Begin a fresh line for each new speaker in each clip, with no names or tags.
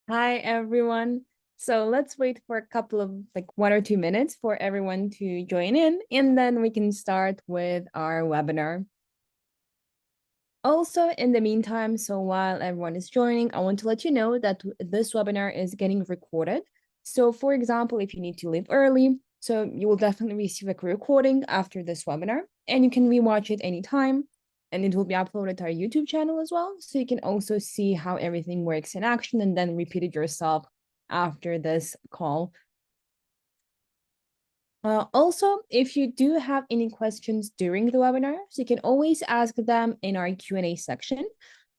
Hi, everyone. So let's wait for a couple of 1 or 2 minutes for everyone to join in, and then we can start with our webinar. Also, in the meantime, so while everyone is joining, I want to let you know that this webinar is getting recorded. So for example, if you need to leave early, so you will definitely receive a recording after this webinar, and you can rewatch it anytime, and it will be uploaded to our YouTube channel as well. So you can also see how everything works in action and then repeat it yourself after this call. Also, if you do have any questions during the webinar, so you can always ask them in our Q&A section.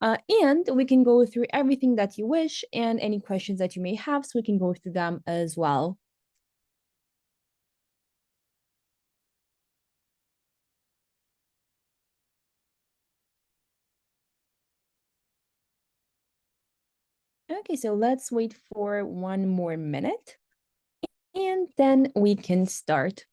And we can go through everything that you wish and any questions that you may have, so we can go through them as well. Okay, so let's wait for 1 more minute, and then we can start.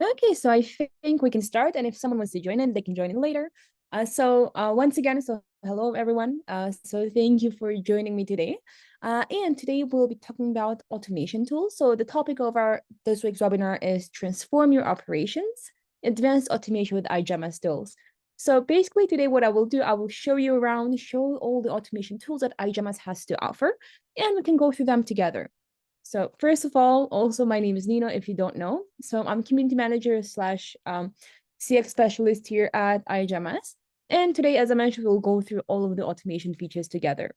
Okay, so I think we can start, and if someone wants to join in, they can join in later. Once again, so hello everyone. So thank you for joining me today. And today we'll be talking about automation tools. So the topic of our this week's webinar is transform your operations, advanced automation with iGMS tools. So basically today what I will do, I will show you around, show all the automation tools that iGMS has to offer, and we can go through them together. So first of all, also my name is Nina, if you don't know. So I'm community manager slash CX specialist here at iGMS. And today, as I mentioned, we'll go through all of the automation features together.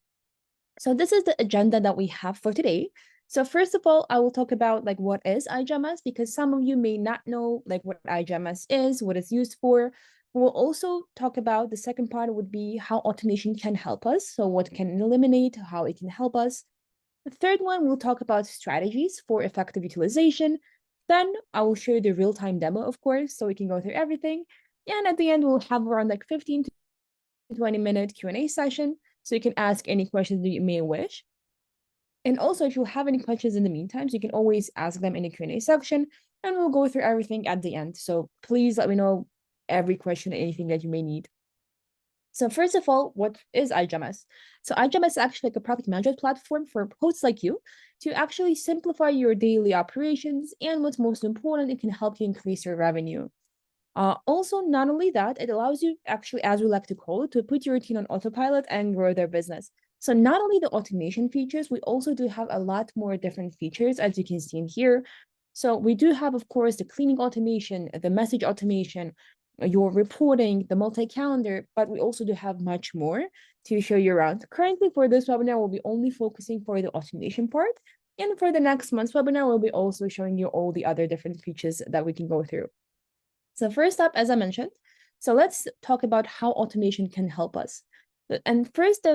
So this is the agenda that we have for today. So first of all, I will talk about what is iGMS, because some of you may not know what iGMS is, what it's used for. We'll also talk about the second part would be how automation can help us. So what can eliminate, how it can help us. The third one, we'll talk about strategies for effective utilization. Then I will show you the real-time demo, of course, so we can go through everything. And at the end, we'll have around 15 to 20-minute Q&A session, so you can ask any questions that you may wish. And also, if you have any questions in the meantime, so you can always ask them in the Q&A section, and we'll go through everything at the end. So please let me know every question, anything that you may need. So first of all, what is iGMS? So iGMS is actually like a product management platform for hosts like you to actually simplify your daily operations. And what's most important, it can help you increase your revenue. Also, not only that, it allows you actually, as we like to call it, to put your routine on autopilot and grow their business. So not only the automation features, we also do have a lot more different features, as you can see in here. So we do have, of course, the cleaning automation, the message automation, your reporting, the multi-calendar, but we also do have much more to show you around. Currently, for this webinar, we'll be only focusing for the automation part. And for the next month's webinar, we'll be also showing you all the other different features that we can go through. So first up, as I mentioned, so let's talk about how automation can help us. And first,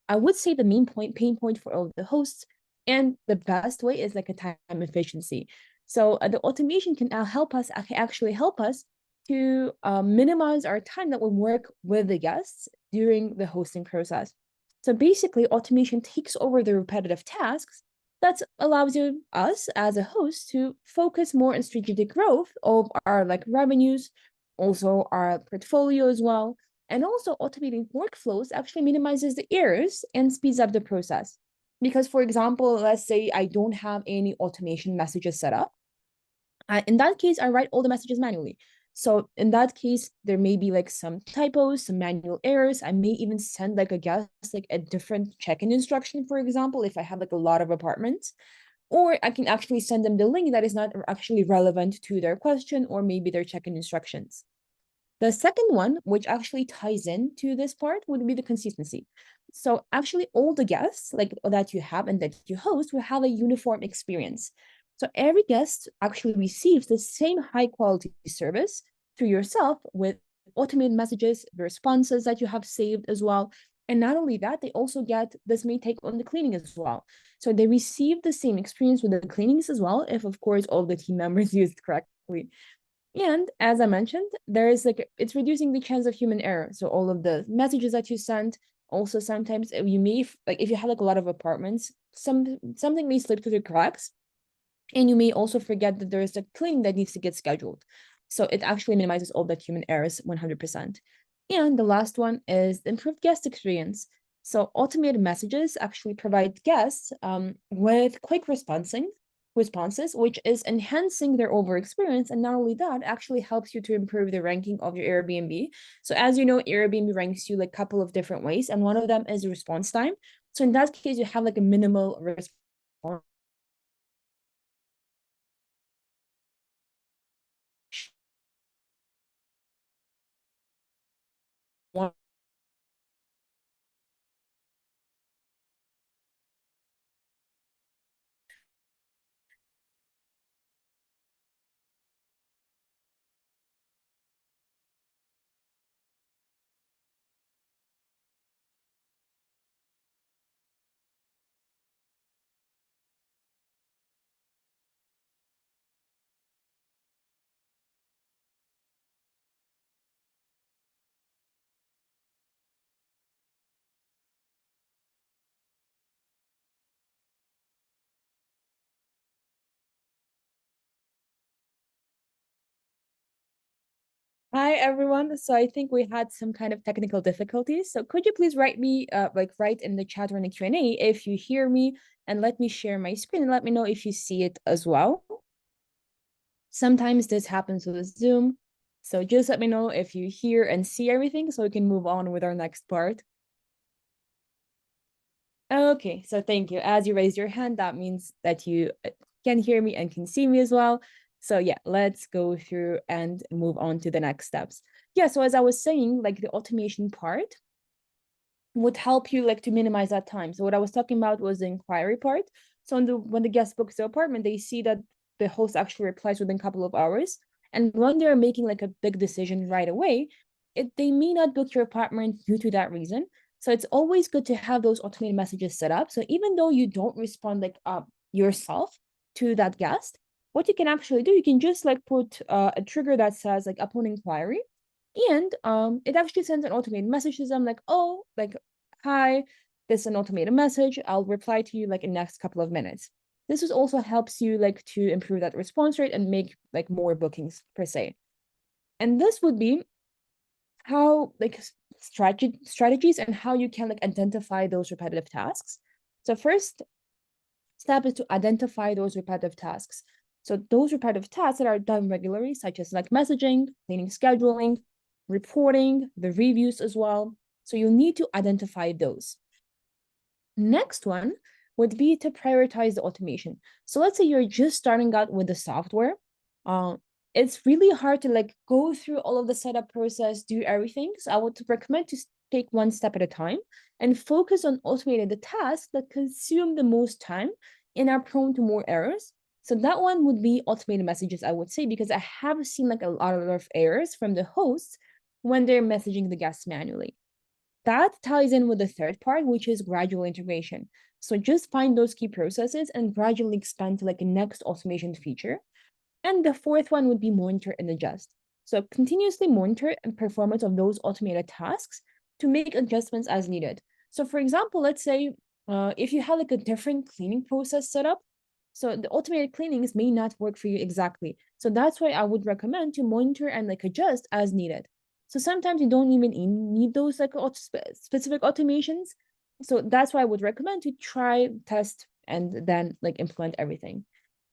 I would say the pain point for all the hosts, and the best way is a time efficiency. So the automation can actually help us to minimize our time that we work with the guests during the hosting process. So basically, automation takes over the repetitive tasks that allows us as a host to focus more on strategic growth of our revenues, also our portfolio as well. And also automating workflows actually minimizes the errors and speeds up the process. Because for example, let's say I don't have any automation messages set up. In that case, I write all the messages manually. So in that case, there may be some typos, some manual errors. I may even send a guest a different check-in instruction, for example, if I have a lot of apartments. Or I can actually send them the link that is not actually relevant to their question or maybe their check-in instructions. The second one, which actually ties into this part, would be the consistency. So actually all the guests that you have and that you host will have a uniform experience. So every guest actually receives the same high quality service through yourself with automated messages, the responses that you have saved as well. And not only that, they also get this may take on the cleaning as well. So they receive the same experience with the cleanings as well, if of course all the team members used correctly. And as I mentioned, there is like it's reducing the chance of human error. So all of the messages that you send, also sometimes you may like if you have like a lot of apartments, something may slip through the cracks, and you may also forget that there is a cleaning that needs to get scheduled. So it actually minimizes all that human errors 100%. And the last one is improved guest experience. So automated messages actually provide guests with quick responses, which is enhancing their overall experience. And not only that, actually helps you to improve the ranking of your Airbnb. So as you know, Airbnb ranks you like a couple of different ways, and one of them is response time. So in that case, you have like a minimal response. Hi everyone. So I think we had some kind of technical difficulties. So could you please write me write in the chat or in the Q&A if you hear me, and let me share my screen and let me know if you see it as well. Sometimes this happens with Zoom. So just let me know if you hear and see everything so we can move on with our next part. Okay, so thank you. As you raise your hand, that means that you can hear me and can see me as well. So yeah, let's go through and move on to the next steps. Yeah, so as I was saying, like the automation part would help you like to minimize that time. So what I was talking about was the inquiry part. So when the guest books the apartment, they see that the host actually replies within a couple of hours. And when they're making like a big decision right away, they may not book your apartment due to that reason. So it's always good to have those automated messages set up. So even though you don't respond like yourself to that guest, what you can actually do, you can just like put a trigger that says like upon inquiry, and it actually sends an automated message to them like, oh, like, hi, this is an automated message. I'll reply to you like in the next couple of minutes. This is also helps you like to improve that response rate and make like more bookings per se. And this would be how like strategies and how you can like identify those repetitive tasks. So first step is to identify those repetitive tasks. So those repetitive tasks that are done regularly, such as like messaging, cleaning, scheduling, reporting, the reviews as well. So you need to identify those. Next one would be to prioritize the automation. So let's say you're just starting out with the software. Uh, it's really hard to like go through all of the setup process, do everything. So I would recommend to take one step at a time and focus on automating the tasks that consume the most time and are prone to more errors. So that one would be automated messages, I would say, because I have seen like a lot of errors from the hosts when they're messaging the guests manually. That ties in with the third part, which is gradual integration. So just find those key processes and gradually expand to like a next automation feature. And the fourth one would be monitor and adjust. So continuously monitor and performance of those automated tasks to make adjustments as needed. So for example, let's say if you have like a different cleaning process set up, so the automated cleanings may not work for you exactly. So that's why I would recommend to monitor and like adjust as needed. So sometimes you don't even need those like specific automations. So that's why I would recommend to try, test, and then like implement everything.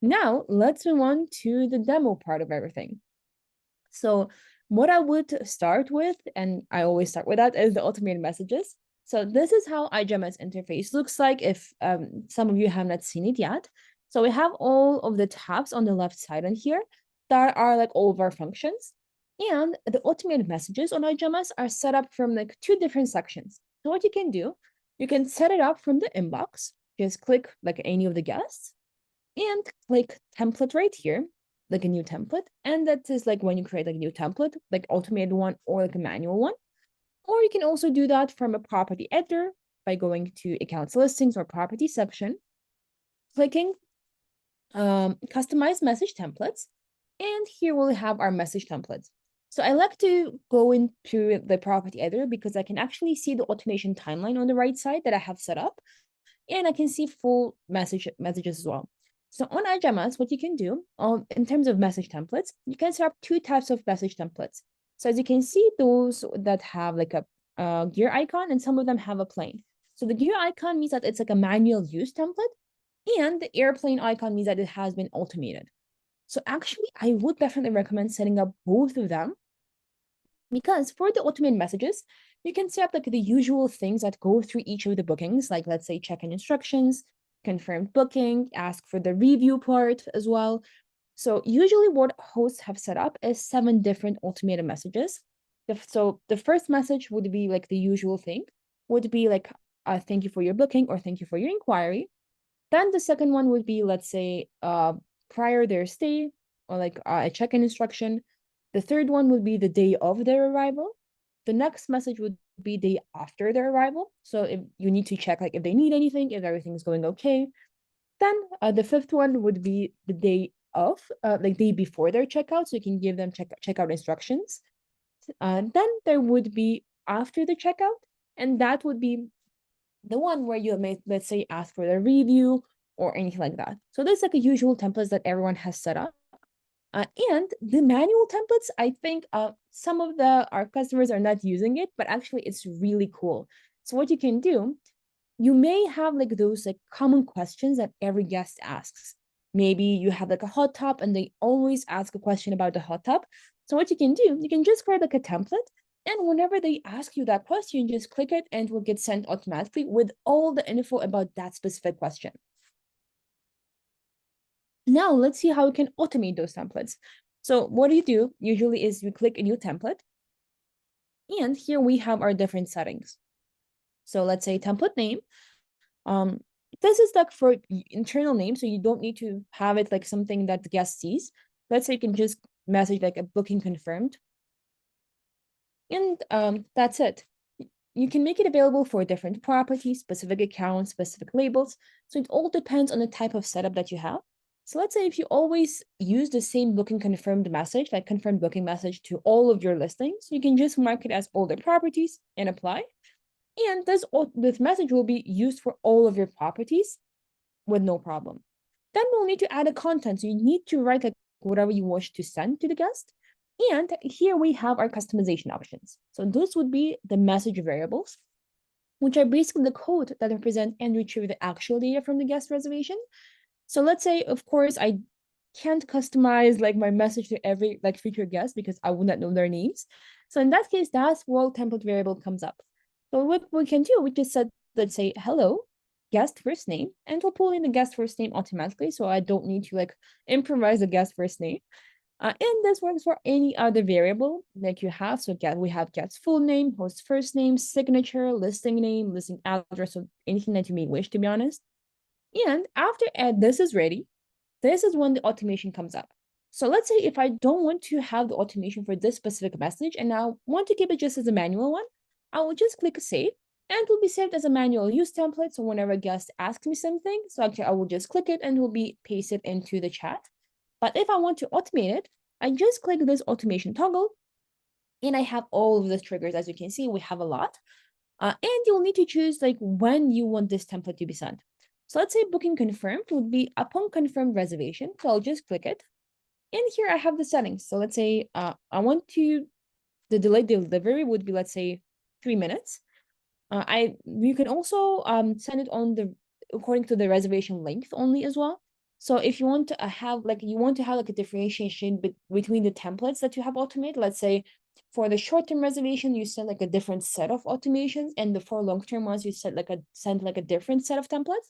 Now let's move on to the demo part of everything. So what I would start with, and I always start with that, is the automated messages. So this is how iGMS interface looks like if some of you have not seen it yet. So we have all of the tabs on the left side on here that are like all of our functions. And the automated messages on iGMS are set up from like two different sections. So what you can do, you can set it up from the inbox. Just click like any of the guests. and click template right here, like a new template. And that is like when you create like a new template, like automated one or like a manual one. Or you can also do that from a property editor by going to accounts listings or property section, clicking customize message templates. And here we'll have our message templates. So I like to go into the property editor because I can actually see the automation timeline on the right side that I have set up. And I can see full messages as well. So on iGMS, what you can do in terms of message templates, you can set up two types of message templates. So as you can see, those that have like a gear icon and some of them have a plane. So the gear icon means that it's like a manual use template, and the airplane icon means that it has been automated. So actually, I would definitely recommend setting up both of them because for the automated messages, you can set up like the usual things that go through each of the bookings, like let's say check-in instructions, confirmed booking, ask for the review part as well. So usually what hosts have set up is 7 different automated messages. So the first message would be like the usual thing, would be like, thank you for your booking or thank you for your inquiry. Then the second one would be, let's say, prior their stay or like a check-in instruction. The third one would be the day of their arrival. The next message would be day after their arrival. So if you need to check like if they need anything, if everything's going okay. Then the fifth one would be the day of, like day before their checkout. So you can give them checkout instructions. Then there would be after the checkout, and that would be the one where you may, let's say, ask for the review or anything like that. So there's like a usual templates that everyone has set up. And the manual templates, I think some of our customers are not using it, but actually it's really cool. So what you can do, you may have like those like common questions that every guest asks. Maybe you have like a hot tub and they always ask a question about the hot tub. So what you can do, you can just create like a template, and whenever they ask you that question, just click it and it will get sent automatically with all the info about that specific question. Now let's see how we can automate those templates. So what you do usually is you click a new template, and here we have our different settings. So let's say template name. Um, this is like for internal name, so you don't need to have it like something that the guest sees. Let's say you can just message like a booking confirmed. And that's it. You can make it available for different properties, specific accounts, specific labels. So it all depends on the type of setup that you have. So let's say if you always use the same booking confirmed message, like confirmed booking message to all of your listings, you can just mark it as all the properties and apply. And this message will be used for all of your properties with no problem. Then we'll need to add a content. So you need to write like whatever you wish to send to the guest. And here we have our customization options. So those would be the message variables, which are basically the code that represent and retrieve the actual data from the guest reservation. So let's say, of course, I can't customize like my message to every like future guest because I would not know their names. So in that case, that's where template variable comes up. So what we can do, we just said, let's say, hello, guest first name, and we'll pull in the guest first name automatically. So I don't need to like improvise the guest first name. And this works for any other variable like you have. So we have guest full name, host first name, signature, listing address, so anything that you may wish, to be honest. And after this is ready, this is when the automation comes up. So let's say if I don't want to have the automation for this specific message and I want to keep it just as a manual one, I will just click save, and it will be saved as a manual use template. So whenever a guest asks me something, so I will just click it and it will be pasted into the chat. But if I want to automate it, I just click this automation toggle, and I have all of the triggers. As you can see, we have a lot. And you'll need to choose like when you want this template to be sent. So let's say booking confirmed would be upon confirmed reservation. So I'll just click it. And here I have the settings. So let's say I want the delayed delivery would be, let's say, 3 minutes. You can also send it on according to the reservation length only as well. So if you want to have like a differentiation between the templates that you have automated, let's say for the short-term reservation, you send like a different set of automations, and for long-term ones, you send like a different set of templates.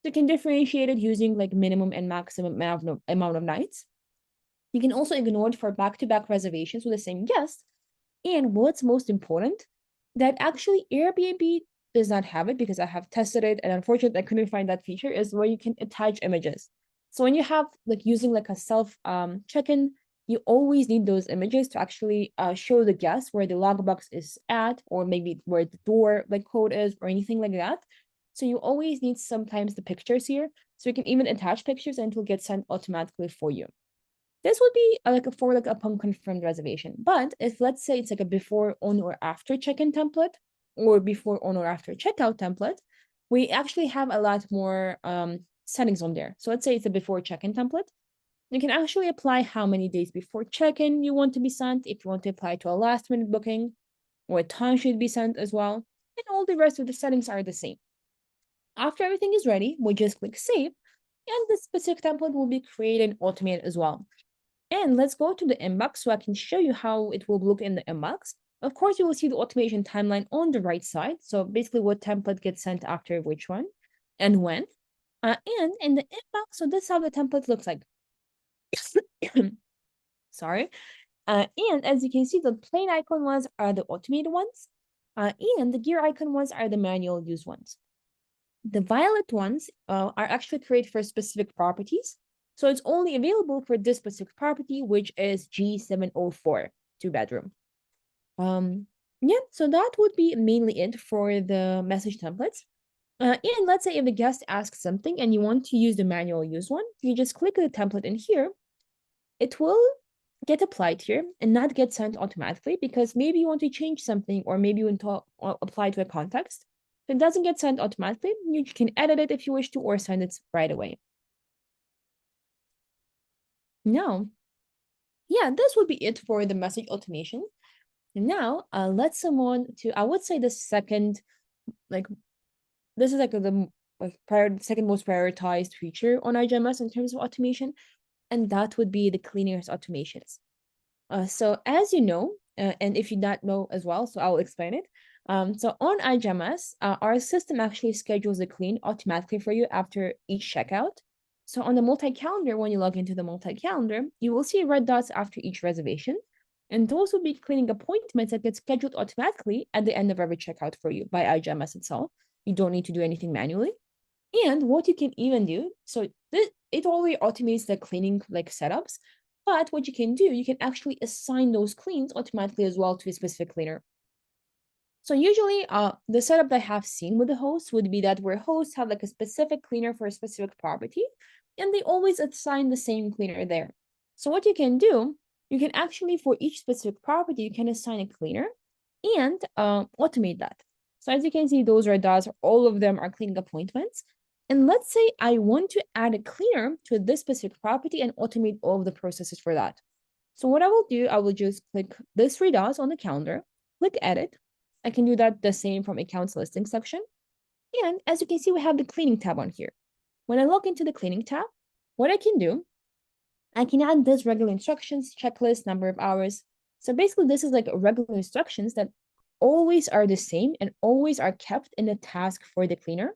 So you can differentiate it using like minimum and maximum amount of nights. You can also ignore it for back-to-back reservations with the same guest. And what's most important, that actually Airbnb does not have it because I have tested it, and unfortunately I couldn't find that feature, is where you can attach images. So when you have like using like a self check-in, you always need those images to actually show the guest where the logbox is at, or maybe where the door like code is, or anything like that. So you always need sometimes the pictures here. So you can even attach pictures and it will get sent automatically for you. This would be like a for like upon confirmed reservation. But if let's say it's like a before, on, or after check-in template, or before, on, or after checkout template, we actually have a lot more settings on there. So let's say it's a before check-in template. You can actually apply how many days before check-in you want to be sent, if you want to apply to a last minute booking, what time should be sent as well. And all the rest of the settings are the same. After everything is ready, we just click save, and the specific template will be created and automated as well. And let's go to the inbox so I can show you how it will look in the inbox. Of course, you will see the automation timeline on the right side. So basically what template gets sent after which one and when. And in the inbox, so this is how the template looks like. Sorry. And as you can see, the plain icon ones are the automated ones. And the gear icon ones are the manual use ones. The violet ones are actually created for specific properties. So it's only available for this specific property, which is G704, 2 bedroom. Yeah, so that would be mainly it for the message templates. And let's say if the guest asks something and you want to use the manual use one, you just click the template in here. It will get applied here and not get sent automatically because maybe you want to change something or maybe you want to apply to a context. If it doesn't get sent automatically, you can edit it if you wish to or send it right away. Now, yeah, this would be it for the message automation. Now, let's move on to, I would say the second, like, this is like the second most prioritized feature on iGMS in terms of automation, and that would be the cleaners automations. So as you know, and if you don't know as well, so I'll explain it. So on iGMS, our system actually schedules the clean automatically for you after each checkout. So on the multi-calendar, when you log into the multi-calendar, you will see red dots after each reservation. And those will be cleaning appointments that get scheduled automatically at the end of every checkout for you by iGMS itself. You don't need to do anything manually. And what you can even do, so it already automates the cleaning like setups, but what you can do, you can actually assign those cleans automatically as well to a specific cleaner. So usually the setup that I have seen with the hosts would be that where hosts have like a specific cleaner for a specific property, and they always assign the same cleaner there. So what you can do, you can actually, for each specific property, you can assign a cleaner and automate that. So as you can see, those red dots, all of them are cleaning appointments. And let's say I want to add a cleaner to this specific property and automate all of the processes for that. So what I will do, I will just click this three dots on the calendar, click edit. I can do that the same from accounts listing section. And as you can see, we have the cleaning tab on here. When I log into the cleaning tab, what I can do, I can add this regular instructions, checklist, number of hours. So basically this is like regular instructions that always are the same and always are kept in the task for the cleaner.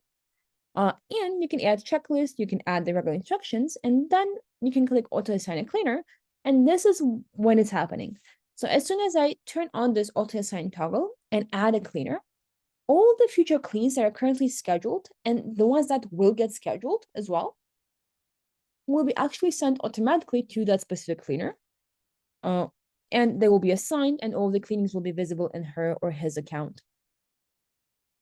And you can add checklist, you can add the regular instructions, and then you can click auto assign a cleaner. And this is when it's happening. So as soon as I turn on this auto assign toggle and add a cleaner, all the future cleans that are currently scheduled and the ones that will get scheduled as well will be actually sent automatically to that specific cleaner. And they will be assigned and all the cleanings will be visible in her or his account.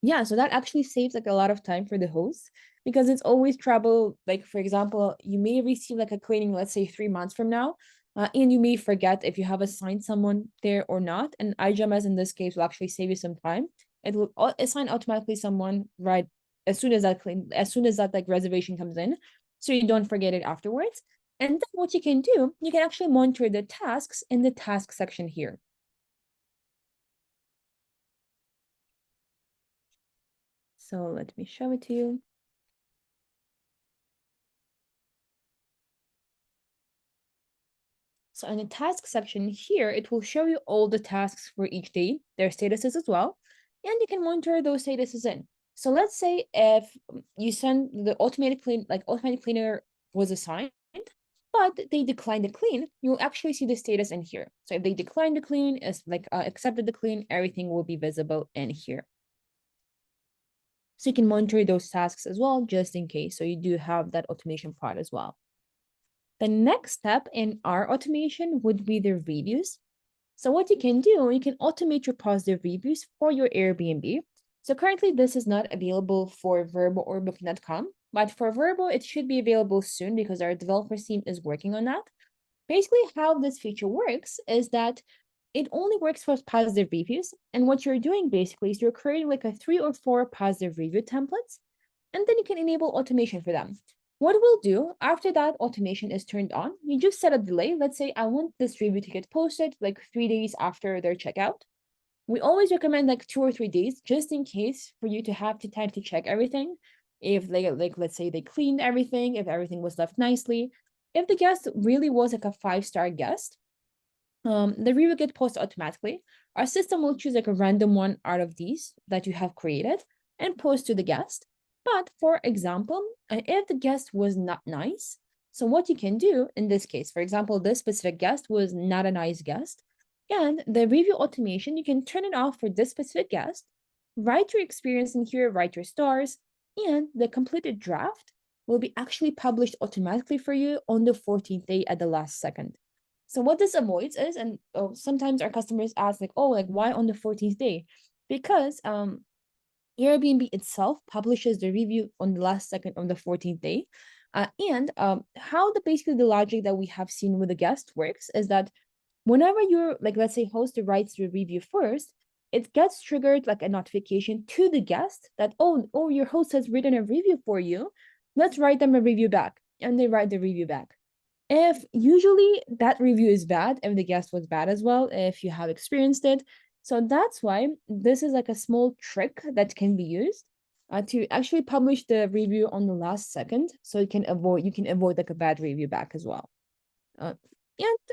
Yeah, so that actually saves like a lot of time for the host because it's always trouble. Like, for example, you may receive like a cleaning, let's say 3 months from now, and you may forget if you have assigned someone there or not. And iGMS in this case will actually save you some time. It will assign automatically someone right as soon as that like reservation comes in, so you don't forget it afterwards. And then what you can do, you can actually monitor the tasks in the task section here. So let me show it to you. So in the task section here, it will show you all the tasks for each day, their statuses as well, and you can monitor those statuses in. So let's say if you send the automatic cleaner was assigned, but they declined the clean, you'll actually see the status in here. So if they declined the clean, is accepted the clean, everything will be visible in here. So you can monitor those tasks as well, just in case. So you do have that automation part as well. The next step in our automation would be the reviews. So what you can do, you can automate your positive reviews for your Airbnb. So currently this is not available for Vrbo or Booking.com, but for Vrbo, it should be available soon because our developers team is working on that. Basically, how this feature works is that it only works for positive reviews. And what you're doing basically is you're creating like a 3 or 4 positive review templates, and then you can enable automation for them. What we'll do after that automation is turned on, you just set a delay. Let's say I want this review to get posted like 3 days after their checkout. We always recommend like 2 or 3 days, just in case for you to have the time to check everything. If they like let's say they cleaned everything, if everything was left nicely, if the guest really was like a 5-star guest, the review get posted automatically. Our system will choose like a random one out of these that you have created and post to the guest. But for example, if the guest was not nice, so what you can do in this case, for example, this specific guest was not a nice guest, and the review automation, you can turn it off for this specific guest, write your experience in here, write your stars, and the completed draft will be actually published automatically for you on the 14th day at the last second. So what this avoids is, and sometimes our customers ask like, oh, like why on the 14th day? Because Airbnb itself publishes the review on the last second on the 14th day. And how basically the logic that we have seen with the guest works is that whenever you're like, let's say host writes the review first, it gets triggered like a notification to the guest that, oh, your host has written a review for you. Let's write them a review back. And they write the review back. If usually that review is bad, if the guest was bad as well, if you have experienced it. So that's why this is like a small trick that can be used to actually publish the review on the last second, so you can avoid like a bad review back as well. And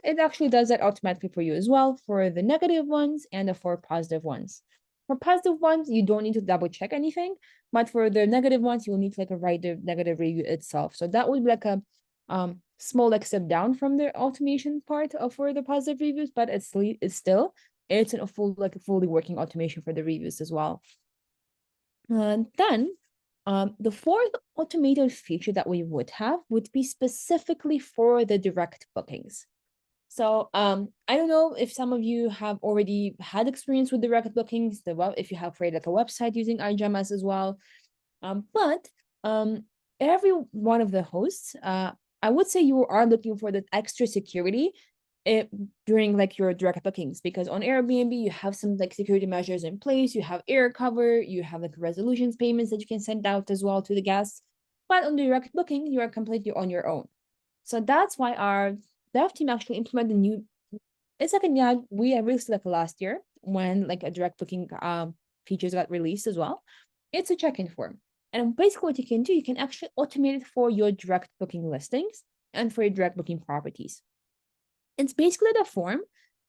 it actually does that automatically for you as well for the negative ones and the for positive ones. For positive ones, you don't need to double check anything, but for the negative ones, you will need to like write the negative review itself. So that would be like a small like step down from the automation part of for the positive reviews, but it's still a fully working automation for the reviews as well. Then the fourth automated feature that we would have would be specifically for the direct bookings. So I don't know if some of you have already had experience with direct bookings, if you have created like a website using iGMS as well. But every one of the hosts, I would say you are looking for that extra security during like your direct bookings, because on Airbnb you have some like security measures in place. You have air cover, you have like resolutions payments that you can send out as well to the guests. But on the direct booking, you are completely on your own. So that's why our dev team actually implemented a new. It's like we released like last year when like a direct booking features got released as well. It's a check-in form. And basically what you can do, you can actually automate it for your direct booking listings and for your direct booking properties. It's basically the form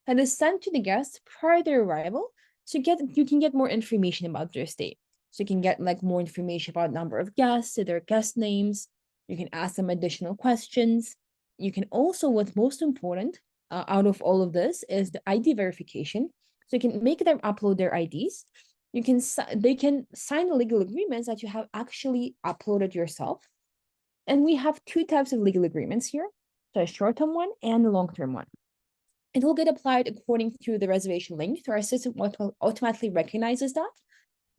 that is sent to the guests prior to their arrival, so you can get more information about their stay. So you can get like more information about number of guests, their guest names. You can ask them additional questions. You can also, what's most important out of all of this is the ID verification. So you can make them upload their IDs. They can sign the legal agreements that you have actually uploaded yourself. And we have 2 types of legal agreements here. So a short-term one and a long-term one. It will get applied according to the reservation link. So our system automatically recognizes that.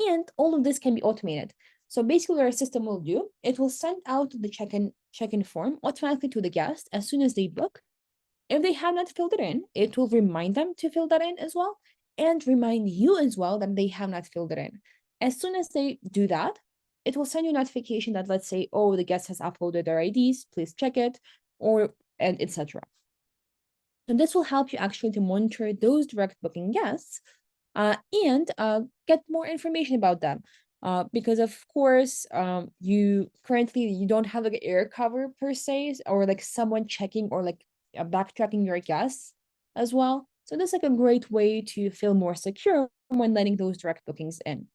And all of this can be automated. So basically what our system will do, it will send out the check-in form automatically to the guest as soon as they book. If they have not filled it in, it will remind them to fill that in as well, and remind you as well that they have not filled it in. As soon as they do that, it will send you a notification that, let's say, oh, the guest has uploaded their IDs, please check it, and etc. And this will help you actually to monitor those direct booking guests and get more information about them. Because of course, you don't have like an air cover per se, or like someone checking or like backtracking your guests as well. So this is like a great way to feel more secure when letting those direct bookings in.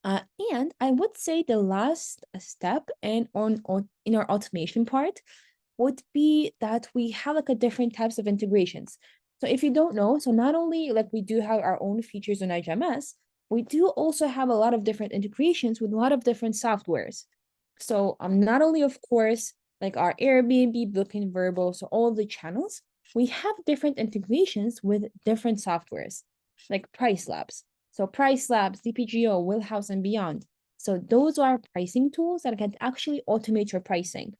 And I would say the last step in our automation part would be that we have like a different types of integrations. So if you don't know, so not only like we do have our own features on iGMS, we do also have a lot of different integrations with a lot of different softwares. So not only, of course, like our Airbnb, Booking, Vrbo, so all the channels, we have different integrations with different softwares, like Price Labs. So Price Labs, DPGO, Wheelhouse, and beyond. So those are pricing tools that can actually automate your pricing.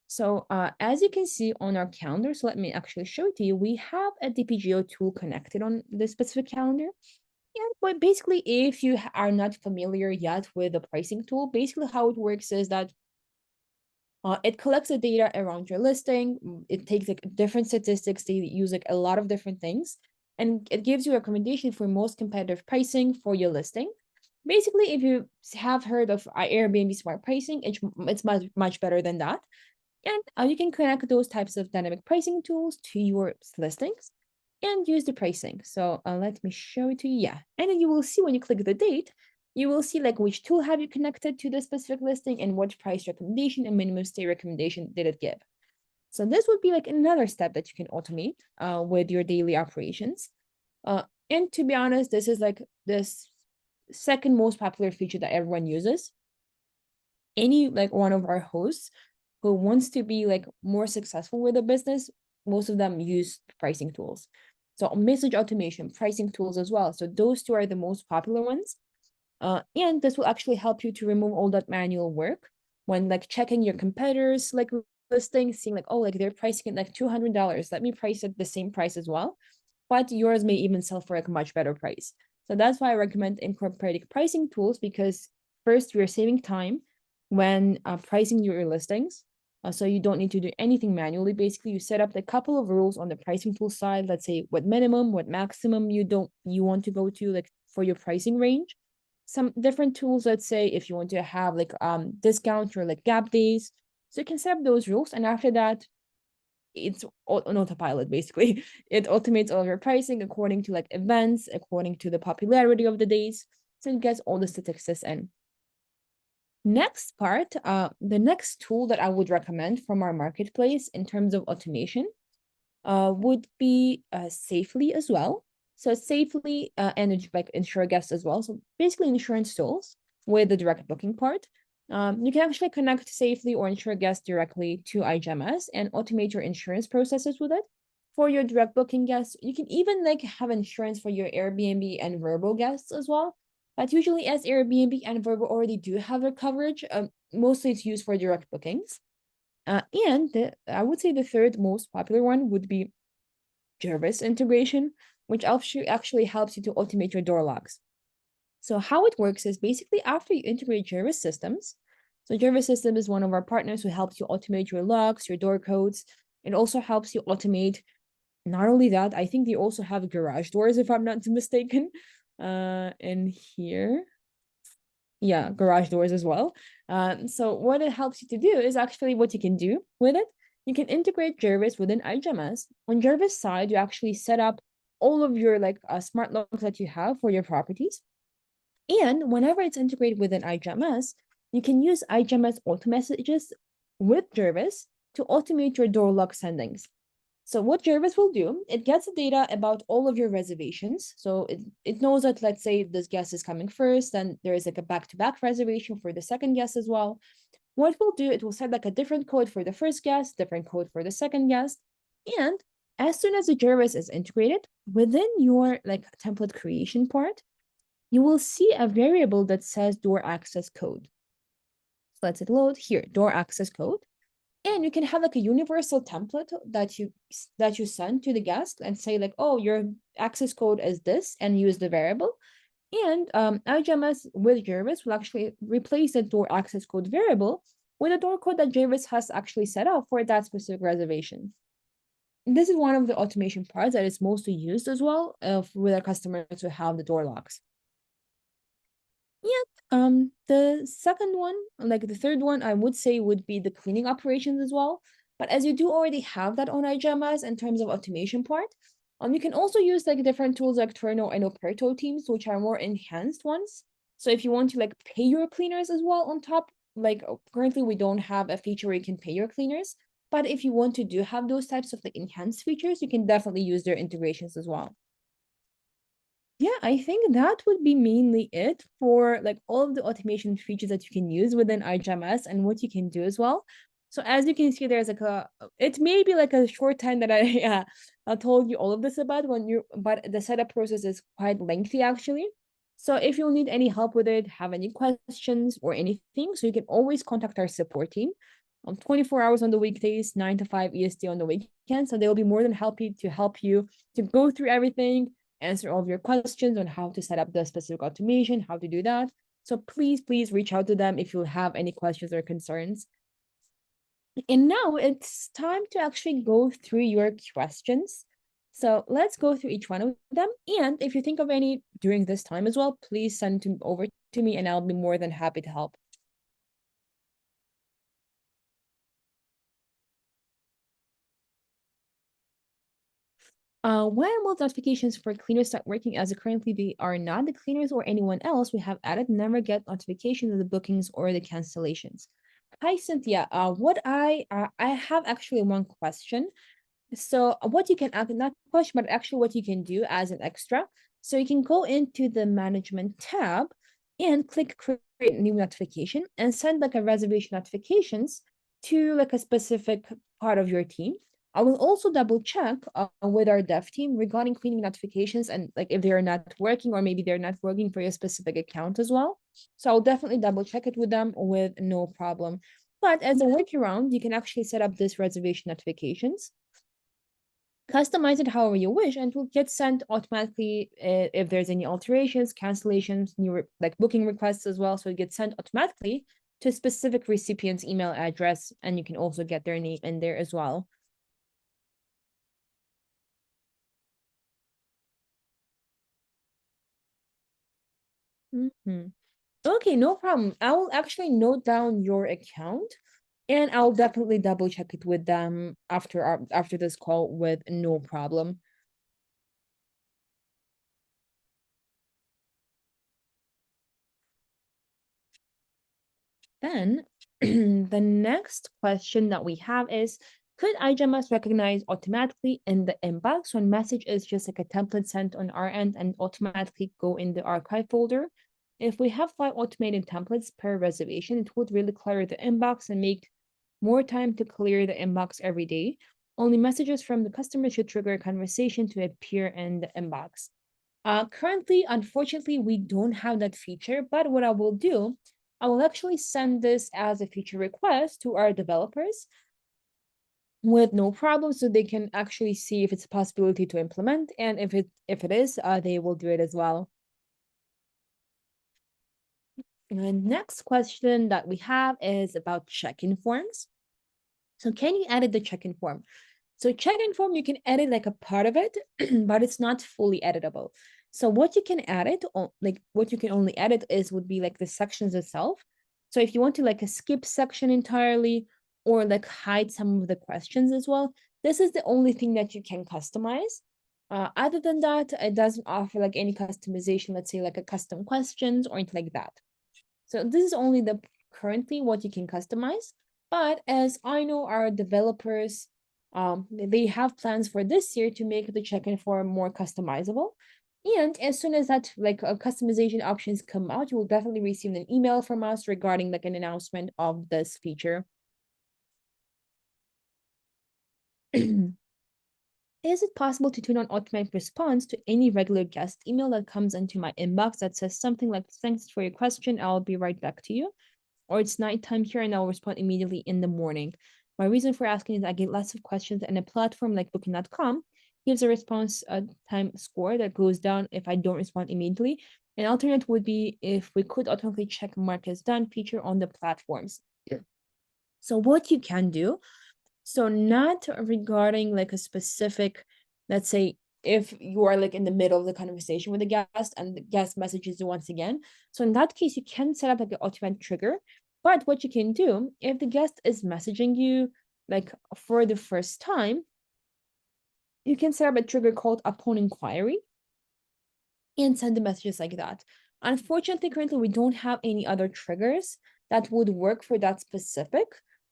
So as you can see on our calendar, so let me actually show it to you. We have a DPGO tool connected on this specific calendar. And but basically, if you are not familiar yet with the pricing tool, basically how it works is that it collects the data around your listing. It takes like different statistics. They use like a lot of different things, and it gives you a recommendation for most competitive pricing for your listing. Basically, if you have heard of Airbnb Smart Pricing, it's much better than that. And you can connect those types of dynamic pricing tools to your listings and use the pricing. So let me show it to you. Yeah. And then you will see when you click the date, you will see like which tool have you connected to the specific listing and what price recommendation and minimum stay recommendation did it give. So this would be like another step that you can automate with your daily operations. And to be honest, this is like this second most popular feature that everyone uses. Any like one of our hosts who wants to be like more successful with a business, most of them use pricing tools. So message automation, pricing tools as well. So those two are the most popular ones. And this will actually help you to remove all that manual work when like checking your competitors, like listings, seeing like, oh, like they're pricing it like $200. Let me price it the same price as well. But yours may even sell for like a much better price. So that's why I recommend incorporating pricing tools, because first, you're saving time when pricing your listings. So you don't need to do anything manually. Basically, you set up a couple of rules on the pricing tool side. Let's say what minimum, what maximum you want to go to like for your pricing range. Some different tools, let's say if you want to have like discount or like gap days. So you can set up those rules, and after that, it's on autopilot basically. It automates all of your pricing according to like events, according to the popularity of the days. So it gets all the statistics in. Next part, the next tool that I would recommend from our marketplace in terms of automation would be Safely as well. So Safely and like insure guests as well. So basically insurance tools with the direct booking part. You can actually connect Safely or insure guests directly to iGMS and automate your insurance processes with it. For your direct booking guests, you can even like have insurance for your Airbnb and Vrbo guests as well. But usually, as Airbnb and Vrbo already do have their coverage, mostly it's used for direct bookings. And I would say the third most popular one would be Jervis integration, which actually helps you to automate your door locks. So how it works is basically after you integrate Jervis systems, so Jervis system is one of our partners who helps you automate your locks, your door codes. It also helps you automate, not only that, I think they also have garage doors, if I'm not mistaken, in here. Yeah, garage doors as well. So what it helps you to do is actually what you can do with it. You can integrate Jervis within iGMS. On Jervis side, you actually set up all of your like smart locks that you have for your properties. And whenever it's integrated within iGMS, you can use iGMS auto messages with Jervis to automate your door lock sendings. So what Jervis will do, it gets the data about all of your reservations. So it knows that, let's say this guest is coming first, then there is like a back-to-back reservation for the second guest as well. What it will do, it will set like a different code for the first guest, different code for the second guest. And as soon as the Jervis is integrated within your like template creation part, you will see a variable that says door access code. So let's hit load here, door access code. And you can have like a universal template that you send to the guest and say like, oh, your access code is this, and use the variable. And iGMS with Jervis will actually replace the door access code variable with a door code that Jervis has actually set up for that specific reservation. This is one of the automation parts that is mostly used as well with our customers who have the door locks. Yeah, the second one, like the third one, I would say would be the cleaning operations as well. But as you do already have that on iGMS in terms of automation part, you can also use like different tools like Turno and Operto teams, which are more enhanced ones. So if you want to like pay your cleaners as well on top, like currently we don't have a feature where you can pay your cleaners. But if you want to do have those types of like enhanced features, you can definitely use their integrations as well. Yeah, I think that would be mainly it for like all of the automation features that you can use within iGMS and what you can do as well. So as you can see, there's like it may be like a short time that I told you all of this about but the setup process is quite lengthy actually. So if you'll need any help with it, have any questions or anything, so you can always contact our support team. 24 hours on the weekdays, 9 to 5 EST on the weekends. So they'll be more than happy to help you to go through everything, answer all of your questions on how to set up the specific automation, how to do that. So please reach out to them if you have any questions or concerns. And now it's time to actually go through your questions. So let's go through each one of them. And if you think of any during this time as well, please send them over to me and I'll be more than happy to help. When will notifications for cleaners start working, as currently they are not the cleaners or anyone else we have added never get notifications of the bookings or the cancellations. Hi Cynthia, I have actually one question. So what you can not question, but actually what you can do as an extra. So you can go into the management tab and click create new notification and send like a reservation notifications to like a specific part of your team. I will also double check with our dev team regarding cleaning notifications and like if they're not working or maybe they're not working for your specific account as well. So I'll definitely double check it with them with no problem. But as a workaround, you can actually set up this reservation notifications, customize it however you wish, and it will get sent automatically if there's any alterations, cancellations, new like booking requests as well. So it gets sent automatically to a specific recipient's email address, and you can also get their name in there as well. Okay, no problem. I will actually note down your account and I'll definitely double check it with them after this call with no problem. Then the next question that we have is, could iGMS recognize automatically in the inbox when message is just like a template sent on our end and automatically go in the archive folder? If we have 5 automated templates per reservation, it would really clear the inbox and make more time to clear the inbox every day. Only messages from the customer should trigger a conversation to appear in the inbox. Currently, unfortunately, we don't have that feature, but what I will do, I will actually send this as a feature request to our developers with no problem so they can actually see if it's a possibility to implement, and if it is, they will do it as well. And next question that we have is about check-in forms. So can you edit the check-in form? So check-in form, you can edit like a part of it, but it's not fully editable. So what you can edit, like what you can only edit would be like the sections itself. So if you want to like a skip section entirely or like hide some of the questions as well, this is the only thing that you can customize. Other than that, it doesn't offer like any customization, let's say like a custom questions or anything like that. So this is only the currently what you can customize. But as I know, our developers, they have plans for this year to make the check-in form more customizable. And as soon as that like customization options come out, you will definitely receive an email from us regarding like an announcement of this feature. Is it possible to turn on automatic response to any regular guest email that comes into my inbox that says something like, thanks for your question, I'll be right back to you? Or it's nighttime here and I'll respond immediately in the morning. My reason for asking is I get lots of questions, and a platform like booking.com gives a response time score that goes down if I don't respond immediately. An alternate would be if we could automatically check mark as done feature on the platforms. Yeah. So what you can do, so not regarding like a specific, let's say if you are like in the middle of the conversation with the guest and the guest messages you once again. So in that case, you can set up like an automatic trigger. But what you can do, if the guest is messaging you like for the first time, you can set up a trigger called upon inquiry and send the messages like that. Unfortunately, currently we don't have any other triggers that would work for that specific.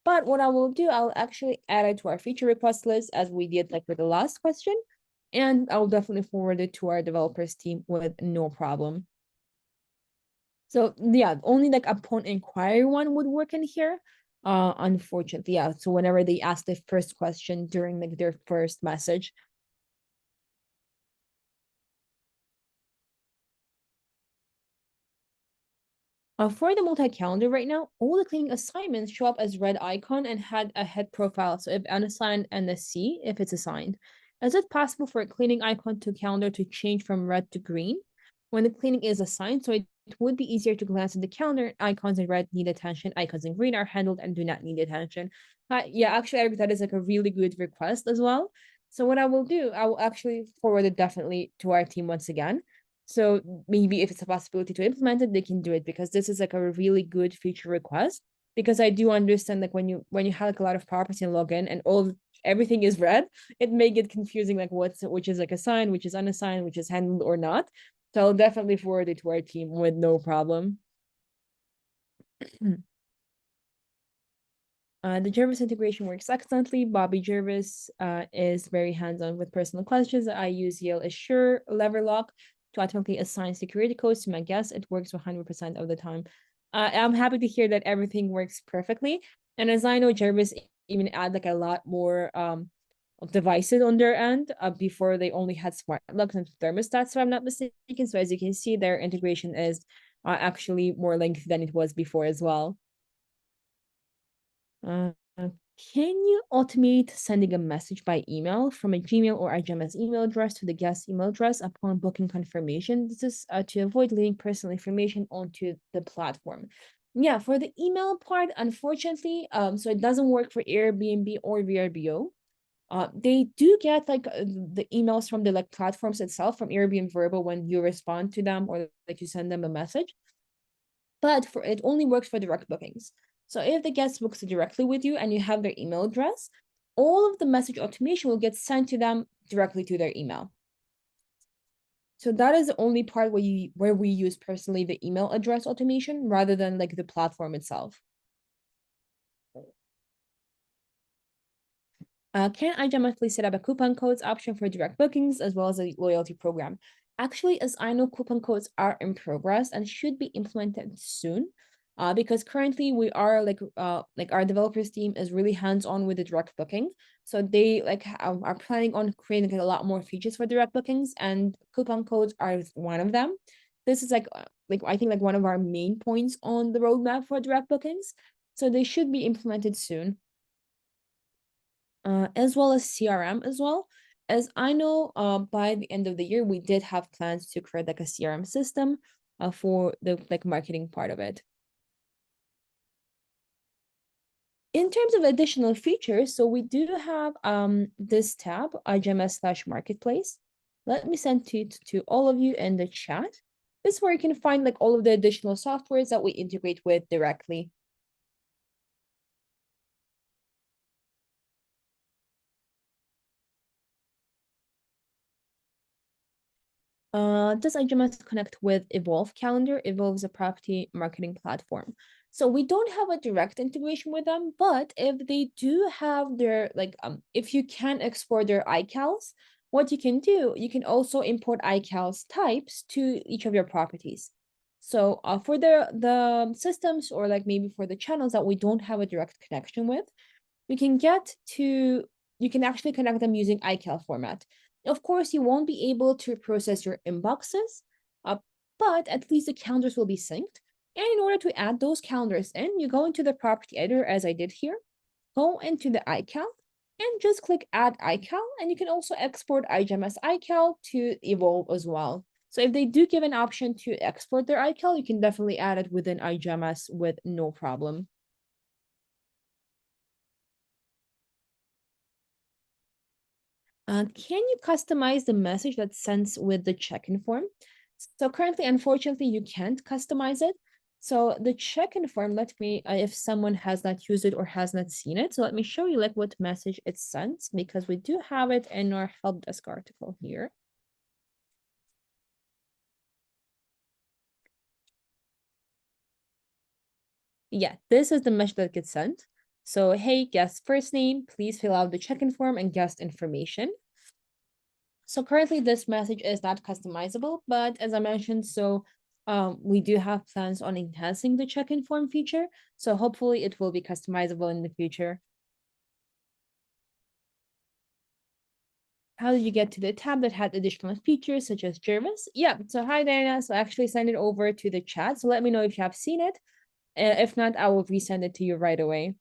But what I will do, I'll actually add it to our feature request list as we did like with the last question. And I'll definitely forward it to our developers team with no problem. So yeah, only like upon inquiry one would work in here. Unfortunately, yeah. So whenever they ask the first question during like their first message. For the multi-calendar right now, all the cleaning assignments show up as red icon and had a head profile. So if unassigned and a C if it's assigned. Is it possible for a cleaning icon to calendar to change from red to green when the cleaning is assigned? So it would be easier to glance at the calendar. Icons in red need attention. Icons in green are handled and do not need attention. Yeah, actually, Eric, that is like a really good request as well. So what I will do, I will actually forward it definitely to our team once again, so maybe if it's a possibility to implement it, they can do it, because this is like a really good feature request. Because I do understand like when you have like a lot of property and login and everything is red, it may get confusing like which is like assigned, which is unassigned, which is handled or not. So I'll definitely forward it to our team with no problem. The Jervis integration works excellently. Bobby Jervis is very hands-on with personal questions. I use Yale Assure lever lock to automatically assign security codes to my guests. It works 100% of the time. I'm happy to hear that everything works perfectly. And as I know, Jervis even add like a lot more of devices on their end. Before they only had smart locks and thermostats, if I'm not mistaken. So as you can see, their integration is actually more lengthy than it was before as well. Uh, can you automate sending a message by email from a Gmail or iGMS email address to the guest email address upon booking confirmation? This is to avoid leaving personal information onto the platform. Yeah, for the email part, unfortunately, so it doesn't work for Airbnb or VRBO. They do get like the emails from the like platforms itself from Airbnb Verbo when you respond to them or like you send them a message, but for it only works for direct bookings. So if the guest books directly with you and you have their email address, all of the message automation will get sent to them directly to their email. So that is the only part where we use personally the email address automation rather than like the platform itself. Can I automatically set up a coupon codes option for direct bookings as well as a loyalty program? Actually, as I know, coupon codes are in progress and should be implemented soon. Because currently we are like our developers team is really hands-on with the direct booking. So they like are planning on creating a lot more features for direct bookings, and coupon codes are one of them. This is like I think like one of our main points on the roadmap for direct bookings. So they should be implemented soon. As well as CRM as well. As I know, by the end of the year, we did have plans to create like a CRM system for the like marketing part of it. In terms of additional features, so we do have this tab, iGMS/marketplace. Let me send it to all of you in the chat. This is where you can find like all of the additional softwares that we integrate with directly. Does iGMS connect with Evolve Calendar? Evolve is a property marketing platform. So we don't have a direct integration with them, but if they do have their if you can export their iCals, what you can do, you can also import iCals types to each of your properties. So for the systems or like maybe for the channels that we don't have a direct connection with, we can get to you can actually connect them using iCal format. Of course, you won't be able to process your inboxes, but at least the calendars will be synced. And in order to add those calendars in, you go into the property editor as I did here, go into the iCal, and just click add iCal, and you can also export iGMS iCal to Evolve as well. So if they do give an option to export their iCal, you can definitely add it within iGMS with no problem. Can you customize the message that's sent with the check-in form? So currently, unfortunately, you can't customize it. So the check-in form, let me, if someone has not used it or has not seen it, so let me show you like what message it sends, because we do have it in our help desk article here. Yeah, this is the message that gets sent. So, hey, guest first name, please fill out the check-in form and guest information. So currently this message is not customizable, but as I mentioned, so we do have plans on enhancing the check-in form feature, so hopefully it will be customizable in the future. How did you get to the tab that had additional features such as Jervis? Yeah, so hi Diana. So I actually sent it over to the chat. So let me know if you have seen it. If not, I will resend it to you right away.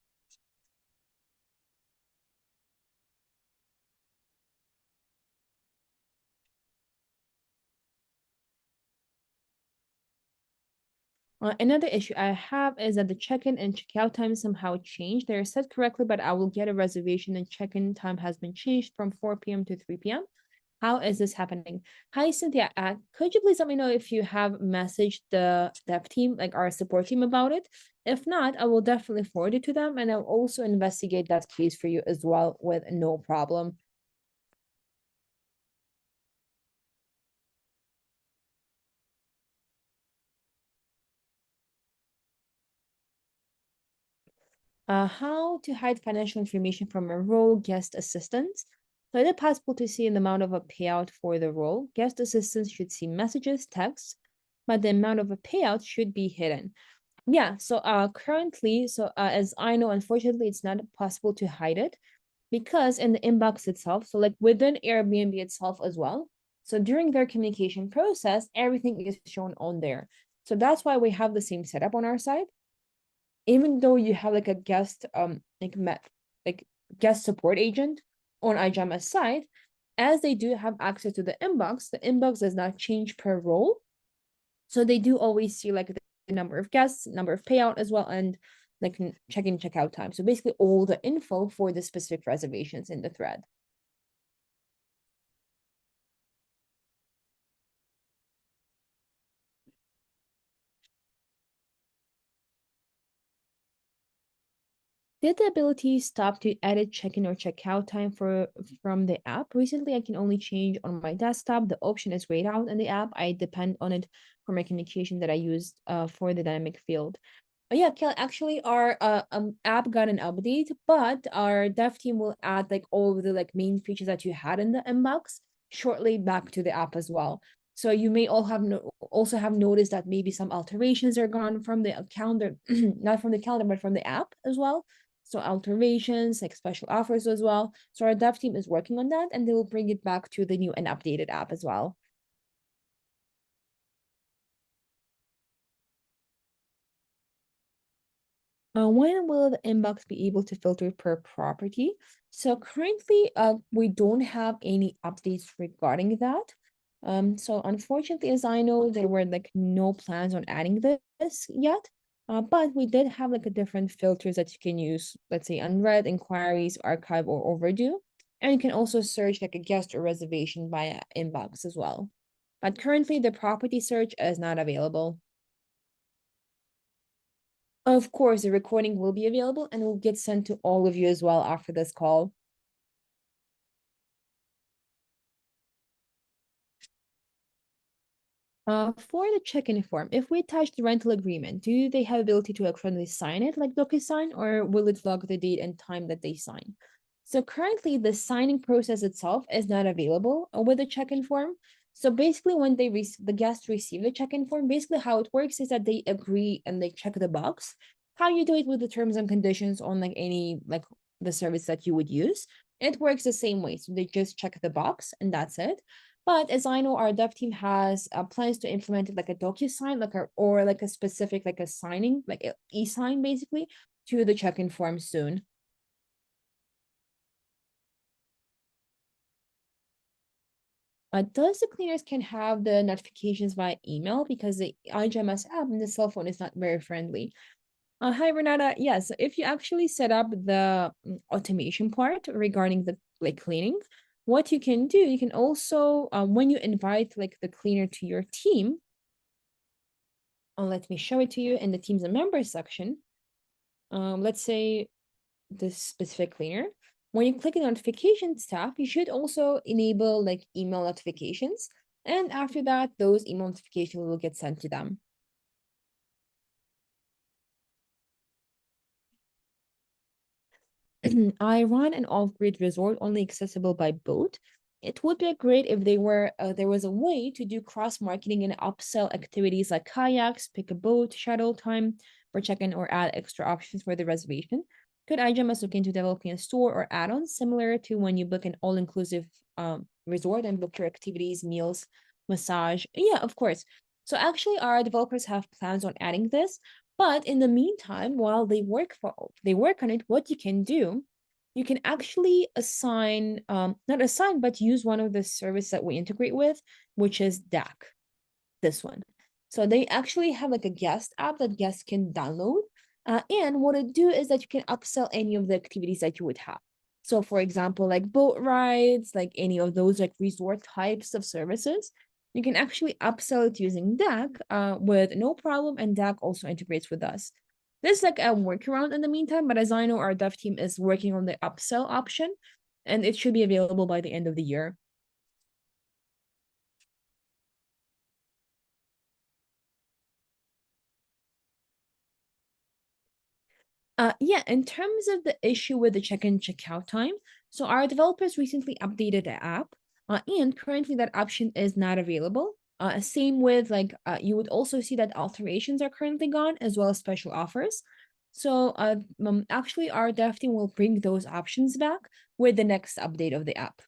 Another issue I have is that the check-in and check-out time somehow changed. They're set correctly, but I will get a reservation and check-in time has been changed from 4 p.m. to 3 p.m. How is this happening? Hi, Cynthia. Could you please let me know if you have messaged the dev team, like our support team, about it? If not, I will definitely forward it to them, and I'll also investigate that case for you as well with no problem. How to hide financial information from a role guest assistant. So it is possible to see the amount of a payout for the role. Guest assistants should see messages, texts, but the amount of a payout should be hidden. Yeah, so currently, as I know, unfortunately, it's not possible to hide it because in the inbox itself, so like within Airbnb itself as well. So during their communication process, everything is shown on there. So that's why we have the same setup on our side. Even though you have like a guest like guest support agent on iGMS side, as they do have access to the inbox does not change per role. So they do always see like the number of guests, number of payout as well, and like check-in, check-out time. So basically all the info for the specific reservations in the thread. Did the ability stop to edit check-in or check-out time from the app? Recently, I can only change on my desktop. The option is grayed out in the app. I depend on it for my communication that I use for the dynamic field. Yeah, Kel, actually our app got an update, but our dev team will add like all of the like main features that you had in the inbox shortly back to the app as well. So you may all have also have noticed that maybe some alterations are gone from the calendar, not from the calendar, but from the app as well. So alterations, like special offers as well. So our dev team is working on that and they will bring it back to the new and updated app as well. When will the inbox be able to filter per property? So currently, we don't have any updates regarding that. So unfortunately, as I know, there were like no plans on adding this yet. But we did have like a different filters that you can use, let's say unread, inquiries, archive, or overdue. And you can also search like a guest or reservation via inbox as well. But currently, the property search is not available. Of course, the recording will be available and will get sent to all of you as well after this call. For the check-in form, if we attach the rental agreement, do they have ability to electronically sign it like DocuSign, or will it log the date and time that they sign? So currently, the signing process itself is not available with the check-in form. So basically, when the guests receive the check-in form, basically how it works is that they agree and they check the box. How you do it with the terms and conditions on like any like the service that you would use, it works the same way. So they just check the box and that's it. But as I know, our dev team has plans to implement it like a DocuSign, like a or like a specific like a signing, like a e-sign basically, to the check-in form soon. Does the cleaners can have the notifications via email because the iGMS app in the cell phone is not very friendly? Hi Renata. Yes, if you actually set up the automation part regarding the like cleaning, what you can do, you can also when you invite like the cleaner to your team, let me show it to you in the teams and members section. Let's say this specific cleaner. When you click the notifications tab, you should also enable like email notifications. And after that, those email notifications will get sent to them. I run an off-grid resort only accessible by boat. It would be great if there was a way to do cross marketing and upsell activities like kayaks, pick a boat, shuttle time for check-in, or add extra options for the reservation. Could iGMS look into developing a store or add-on similar to when you book an all-inclusive resort and book your activities, meals, massage? Yeah, of course. So actually, our developers have plans on adding this, but in the meantime, while they work on it, what you can do, you can actually assign, not assign, but use one of the service that we integrate with, which is DAC, this one. So they actually have like a guest app that guests can download. And what it do is that you can upsell any of the activities that you would have. So for example, like boat rides, like any of those like resort types of services, you can actually upsell it using DAC with no problem, and DAC also integrates with us. This is like a workaround in the meantime, but as I know, our dev team is working on the upsell option, and it should be available by the end of the year. Yeah, in terms of the issue with the check-in check-out time, so our developers recently updated the app, and currently that option is not available. Same with you would also see that alterations are currently gone as well as special offers. So actually our dev team will bring those options back with the next update of the app.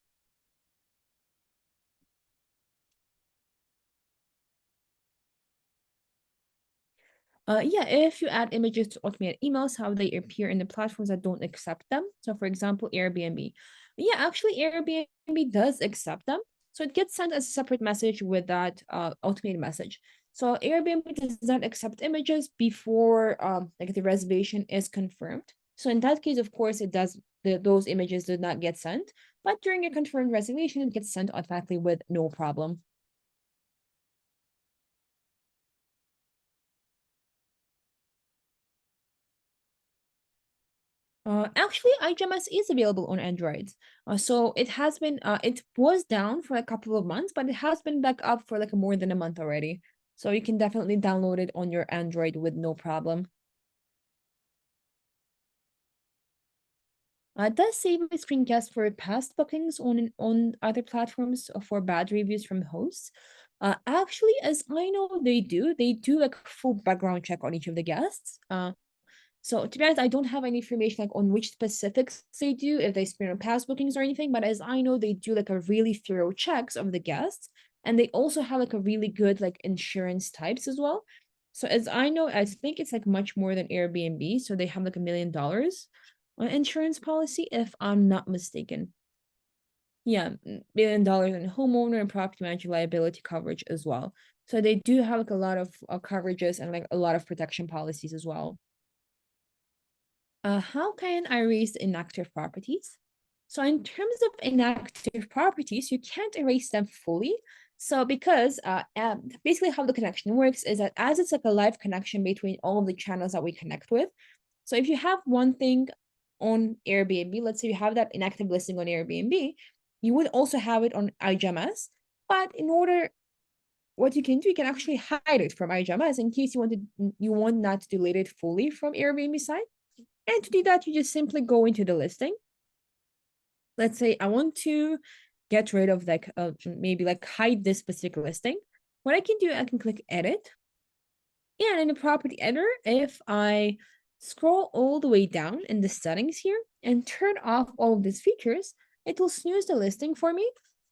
Yeah, if you add images to automated emails, how they appear in the platforms that don't accept them. So, for example, Airbnb. Yeah, actually, Airbnb does accept them. So it gets sent as a separate message with that automated message. So Airbnb does not accept images before like the reservation is confirmed. So in that case, of course, it does those images did not get sent. But during a confirmed reservation, it gets sent automatically with no problem. Actually, iGMS is available on Android. So it was down for a couple of months, but it has been back up for like more than a month already. So you can definitely download it on your Android with no problem. It does save a screencast for past bookings on other platforms for bad reviews from hosts. Actually, as I know, they do like a full background check on each of the guests. So to be honest, I don't have any information like on which specifics they do, if they screen on past bookings or anything. But as I know, they do like a really thorough checks of the guests, and they also have like a really good like insurance types as well. So as I know, I think it's like much more than Airbnb. So they have like $1 million insurance policy, if I'm not mistaken. Yeah, $1 million in homeowner and property management liability coverage as well. So they do have like a lot of coverages and like a lot of protection policies as well. How can I erase inactive properties? So in terms of inactive properties, you can't erase them fully. So because basically how the connection works is that as it's like a live connection between all of the channels that we connect with. So if you have one thing on Airbnb, let's say you have that inactive listing on Airbnb, you would also have it on iGMS. But in order, what you can do, you can actually hide it from iGMS in case you want not to delete it fully from Airbnb side. And to do that, you just simply go into the listing. Let's say I want to get rid of like maybe like hide this specific listing. What I can do, I can click edit. And in the property editor, if I scroll all the way down in the settings here and turn off all of these features, it will snooze the listing for me.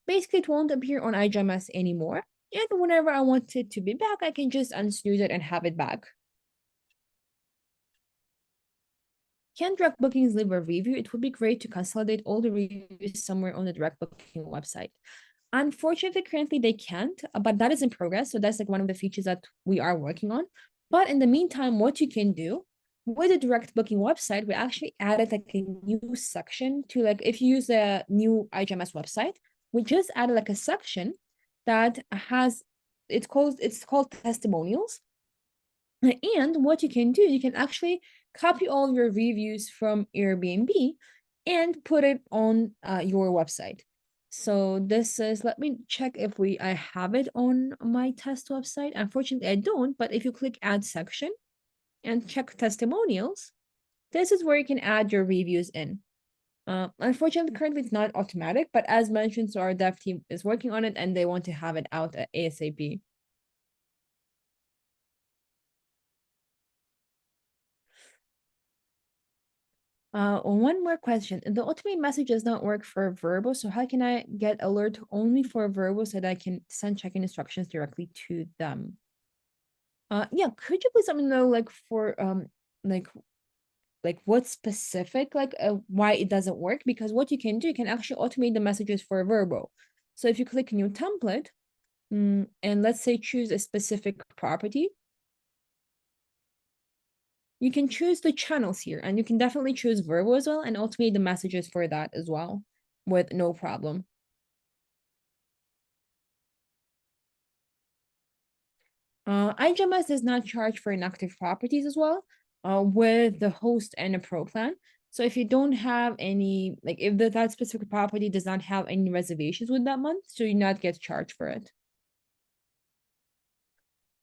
Basically, it won't appear on iGMS anymore. And whenever I want it to be back, I can just unsnooze it and have it back. Can direct bookings leave a review? It would be great to consolidate all the reviews somewhere on the direct booking website. Unfortunately, currently they can't, but that is in progress. So that's like one of the features that we are working on. But in the meantime, what you can do with the direct booking website, we actually added like a new section to like if you use a new iGMS website, we just added like a section that has it's called testimonials. And what you can do, you can actually copy all your reviews from Airbnb and put it on your website. So this is, let me check if I have it on my test website. Unfortunately, I don't, but if you click add section and check testimonials, this is where you can add your reviews in. Unfortunately, currently it's not automatic, but as mentioned, so our dev team is working on it and they want to have it out at ASAP. One more question. The automate message does not work for verbal, so how can I get alert only for verbal so that I can send check-in instructions directly to them? Yeah, could you please let me know like for like what specific why it doesn't work? Because what you can do, you can actually automate the messages for verbal. So if you click new template, and let's say choose a specific property, you can choose the channels here, and you can definitely choose verbal as well and automate the messages for that as well with no problem. iGMS does not charge for inactive properties as well, with the host and a pro plan. So if you don't have any, like if that specific property does not have any reservations with that month, so you not get charged for it.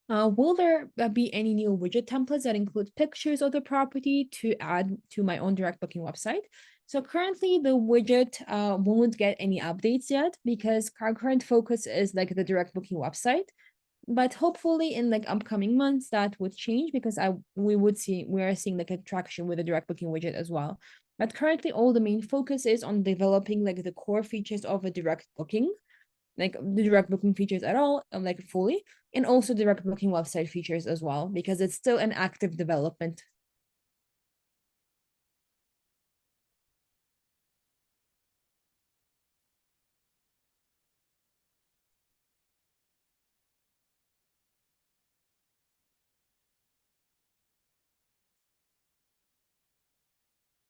Will there be any new widget templates that include pictures of the property to add to my own direct booking website? So currently the widget won't get any updates yet because our current focus is like the direct booking website. But hopefully in like upcoming months that would change because we are seeing like a traction with the direct booking widget as well. But currently all the main focus is on developing like the core features of a direct booking, like the direct booking features at all, like fully, and also direct booking website features as well, because it's still an active development.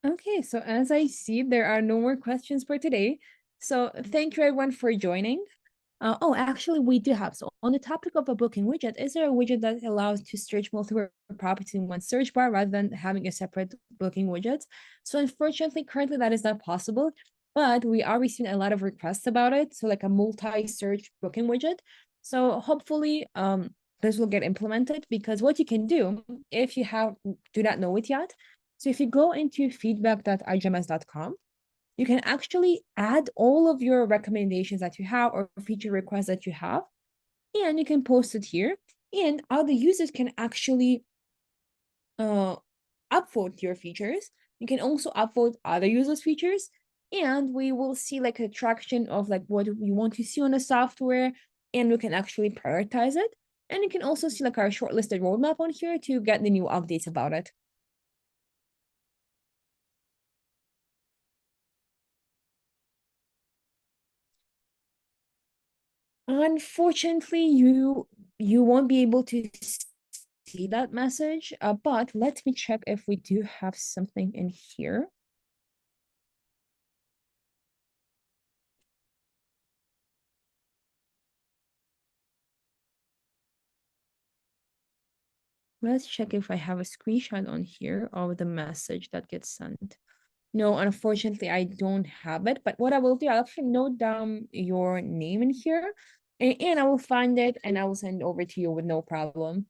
Okay, so as I see, there are no more questions for today. So thank you everyone for joining. Oh, actually, we do have. So on the topic of a booking widget, is there a widget that allows to search multiple properties in one search bar rather than having a separate booking widget? So unfortunately, currently that is not possible, but we are receiving a lot of requests about it. So like a multi-search booking widget. So hopefully, this will get implemented because what you can do if you do not know it yet. So if you go into feedback.igms.com, you can actually add all of your recommendations that you have or feature requests that you have, and you can post it here. And other users can actually uh, upvote your features. You can also upvote other users' features, and we will see like a traction of like what you want to see on the software, and we can actually prioritize it. And you can also see like our shortlisted roadmap on here to get the new updates about it. Unfortunately, you won't be able to see that message, but let me check if we do have something in here. Let's check if I have a screenshot on here of the message that gets sent. No, unfortunately, I don't have it. But what I will do, I'll actually note down your name in here, and I will find it and I will send it over to you with no problem.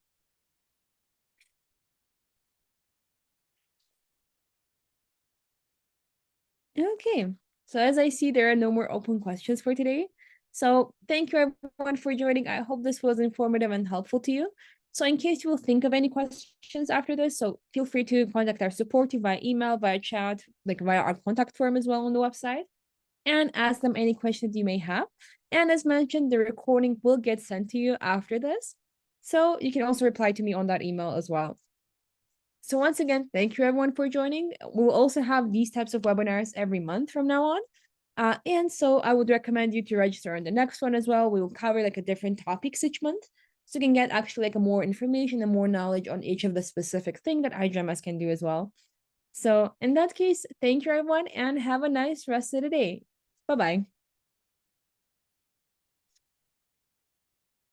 Okay. So as I see, there are no more open questions for today. So thank you everyone for joining. I hope this was informative and helpful to you. So in case you will think of any questions after this, so feel free to contact our support team via email, via chat, like via our contact form as well on the website, and ask them any questions you may have. And as mentioned, the recording will get sent to you after this. So you can also reply to me on that email as well. So once again, thank you everyone for joining. We'll also have these types of webinars every month from now on. And so I would recommend you to register on the next one as well. We will cover like a different topics each month. So you can get actually like a more information and more knowledge on each of the specific thing that iGMS can do as well. So in that case, thank you everyone and have a nice rest of the day. Bye-bye.